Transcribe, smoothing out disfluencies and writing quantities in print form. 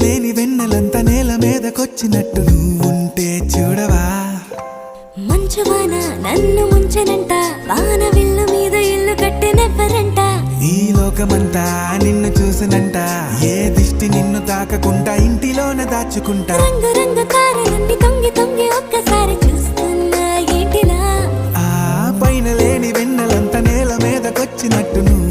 లేని వెన్నెలంత నేల మీదకొచ్చినట్టు నువ్వుంటే చూడవా. మంచువాన నన్ను ముంచెనంట, వాన విల్లు మీద ఇల్లు కట్టినెవ్వరంట. ఈ లోకమంతా నిన్ను చూసినంట, ఏ దిష్టి నిన్ను తాకకుండా ఇంటిలోన దాచుకుంటా. రంగు రంగు తారలన్నీ తొంగి తొంగి ఒక్కసారి చూస్తున్నా ఏంటిలా. ఆ పైన లేని వెన్నెలంత నేల మీదకొచ్చినట్టు నువ్వు